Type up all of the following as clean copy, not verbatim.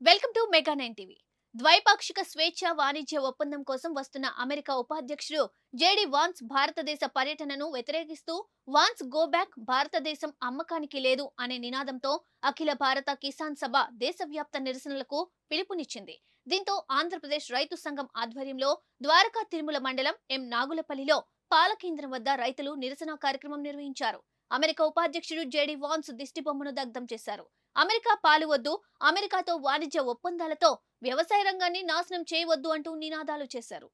Welcome to mega nine TV. ద్వైపాక్షిక స్వేచ్ఛ వాణిజ్య ఒప్పందం కోసం వస్తున్న అమెరికా ఉపాధ్యక్షుడు జేడీ వాన్స్ భారతదేశ పర్యటనను వ్యతిరేకిస్తూ వాన్స్ గో బ్యాక్, భారతదేశం అమ్మకానికి లేదు అనే నినాదంతో అఖిల భారత కిసాన్ సభ దేశవ్యాప్త నిరసనలకు పిలుపునిచ్చింది. దీంతో ఆంధ్రప్రదేశ్ రైతు సంఘం ఆధ్వర్యంలో ద్వారకా తిరుమల మండలం ఎం నాగులపల్లిలో పాలకేంద్రం వద్ద రైతులు నిరసన కార్యక్రమం నిర్వహించారు. అమెరికా ఉపాధ్యక్షుడు జేడీ వాన్స్ దిష్టిబొమ్మను దగ్ధం చేశారు. అమెరికా పాలు వద్దు, అమెరికాతో వాణిజ్య ఒప్పందాలతో వ్యవసాయ రంగాన్ని నాశనం చేయవద్దు అంటూ నినాదాలు చేశారు.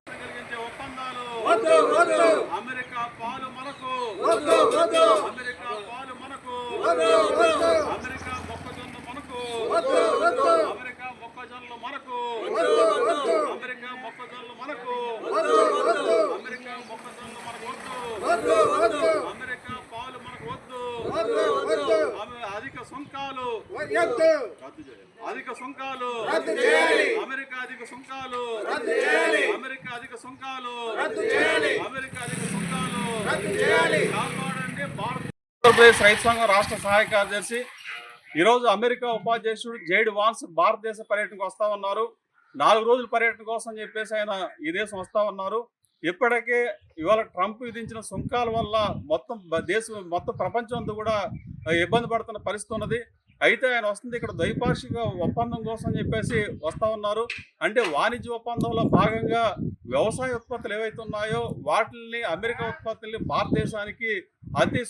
అధిక సుంకాలు అధిక సుంకాలు అమెరికా అధిక సుంకాలు అమెరికా అధిక సుంకాలు అమెరికా అధిక సుంకాలు కాపాడండి. ఆంధ్రప్రదేశ్ రైతు సంఘం రాష్ట్ర సహాయ కార్యదర్శి ఈరోజు అమెరికా ఉపాధ్యక్షుడు జేడీ వాన్స్ భారతదేశ పర్యటనకు వస్తా ఉన్నారు. 4 రోజుల పర్యటన కోసం చెప్పేసి ఆయన ఈ దేశం వస్తా ఉన్నారు. ఇప్పటికే ఇవాళ ట్రంప్ విధించిన సుంకాల వల్ల మొత్తం ప్రపంచం అంతా కూడా ఇబ్బంది పడుతున్న పరిస్థితి ఉన్నది. అయితే ఆయన వస్తుంది ఇక్కడ ద్వైపాక్షిక ఒప్పందం కోసం చెప్పేసి వస్తూ ఉన్నారు. అంటే వాణిజ్య ఒప్పందంలో భాగంగా వ్యవసాయ ఉత్పత్తులు ఏవైతే ఉన్నాయో వాటిని, అమెరికా ఉత్పత్తుల్ని భారతదేశానికి అతి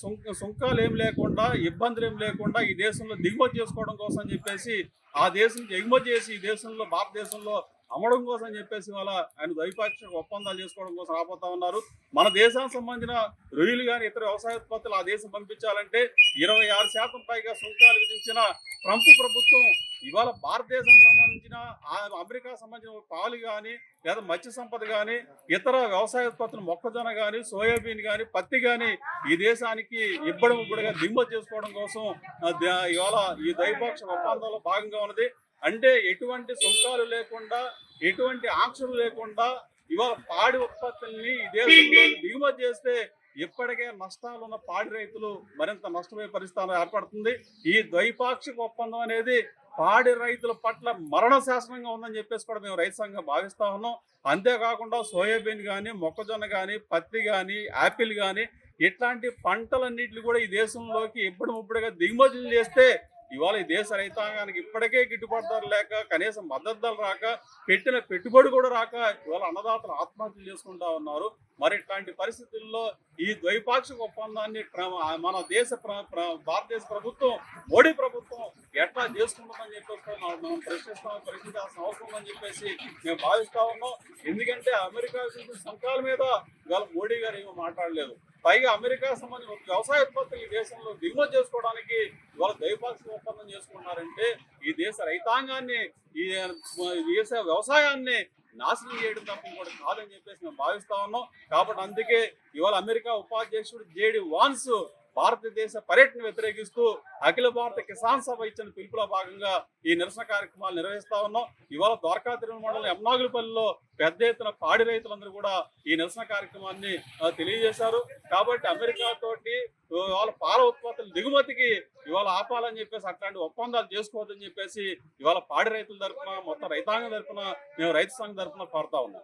సుంకాలు ఏం లేకుండా, ఇబ్బందులు ఏం లేకుండా ఈ దేశంలో దిగుమతి చేసుకోవడం కోసం చెప్పేసి ఆ దేశానికి ఎగుమతి చేసి ఈ దేశంలో, భారతదేశంలో అమ్మడం కోసం చెప్పేసి వాళ్ళ ఆయన ద్వైపాక్షిక ఒప్పందాలు చేసుకోవడం కోసం రాబోతా ఉన్నారు. మన దేశానికి సంబంధించిన రొయ్యలు కానీ ఇతర వ్యవసాయ ఉత్పత్తులు ఆ దేశం పంపించాలంటే 26% పైగా సుంకాలు విధించిన ట్రంప్ ప్రభుత్వం ఇవాళ భారతదేశానికి సంబంధించిన, అమెరికా సంబంధించిన పాలు కానీ లేదా మత్స్య సంపద కానీ ఇతర వ్యవసాయ ఉత్పత్తులు మొక్కజొన్న కానీ, సోయాబీన్ కానీ, పత్తి కానీ ఈ దేశానికి ఇబ్బడిముబ్బడిగా దిగుమతి చేసుకోవడం కోసం ఇవాళ ఈ ద్వైపాక్షిక ఒప్పందంలో భాగంగా ఉన్నది. అంటే ఎటువంటి సుంకాలు లేకుండా, ఎటువంటి ఆంక్షలు లేకుండా ఇవాళ పాడి ఉత్పత్తుల్ని ఈ దేశంలో దిగుమతి చేస్తే ఇప్పటికే నష్టాలు ఉన్న పాడి రైతులు మరింత నష్టపోయే పరిస్థితి ఏర్పడుతుంది. ఈ ద్వైపాక్షిక ఒప్పందం అనేది పాడి రైతుల పట్ల మరణ శాసనంగా ఉందని చెప్పేసి కూడా మేము రైతు సంఘంగా భావిస్తా ఉన్నాం. అంతేకాకుండా సోయాబీన్ కానీ, మొక్కజొన్న కానీ, పత్తి కానీ, యాపిల్ కానీ ఇట్లాంటి పంటలన్నింటినీ కూడా ఈ దేశంలోకి ఇబ్బడిముబ్బడిగా దిగుమతులు చేస్తే ఇవాళ ఈ దేశ రైతాంగానికి ఇప్పటికే గిట్టుబాటు ధర లేక, కనీసం మద్దతు ధర రాక, పెట్టిన పెట్టుబడి కూడా రాక ఇవాళ అన్నదాతలు ఆత్మహత్యలు చేసుకుంటా ఉన్నారు. మరి ఇట్లాంటి పరిస్థితుల్లో ఈ ద్వైపాక్షిక ఒప్పందాన్ని మన భారతదేశ ప్రభుత్వం, మోడీ ప్రభుత్వం ఎట్లా చేసుకుంటుందని చెప్పేసి మనం ప్రశ్నించాల్సిన అవసరం ఉందని చెప్పేసి మేము భావిస్తా ఉన్నాం. ఎందుకంటే అమెరికా సంఘాల మీద ఇవాళ మోడీ గారు ఏమీ మాట్లాడలేదు. పైగా అమెరికా సంబంధించిన వ్యవసాయ ఉత్పత్తులు ఈ దేశంలో దిగుమతి చేసుకోవడానికి ఇవాళ ద్వైపాక్షిక ఒప్పందం చేసుకున్నారంటే ఈ దేశ రైతాంగాన్ని, ఈ దేశ వ్యవసాయాన్ని నాశనం చేయడం తప్ప కూడా కాదని చెప్పేసి మేము భావిస్తా ఉన్నాం. కాబట్టి అందుకే ఇవాళ అమెరికా ఉపాధ్యక్షుడు జేడీ వాన్స్ భారతదేశ పర్యటన వ్యతిరేకిస్తూ అఖిల భారత కిసాన్ సభ ఇచ్చిన పిలుపులో భాగంగా ఈ నిరసన కార్యక్రమాలు నిర్వహిస్తా ఉన్నాం. ఇవాళ ద్వారకా తిరుమల మండలం ఎం నాగులపల్లిలో పెద్ద ఎత్తున పాడి రైతులందరూ కూడా ఈ నిరసన కార్యక్రమాన్ని తెలియజేశారు. కాబట్టి అమెరికా తోటి వాళ్ళ పాల ఉత్పత్తుల దిగుమతికి ఇవాళ ఆపాలని చెప్పేసి, అట్లాంటి ఒప్పందాలు చేసుకోవద్దని చెప్పేసి ఇవాళ పాడి రైతుల తరఫున, మొత్తం రైతాంగం తరఫున, మేము రైతు సంఘం తరఫున కోరుతా ఉన్నాం.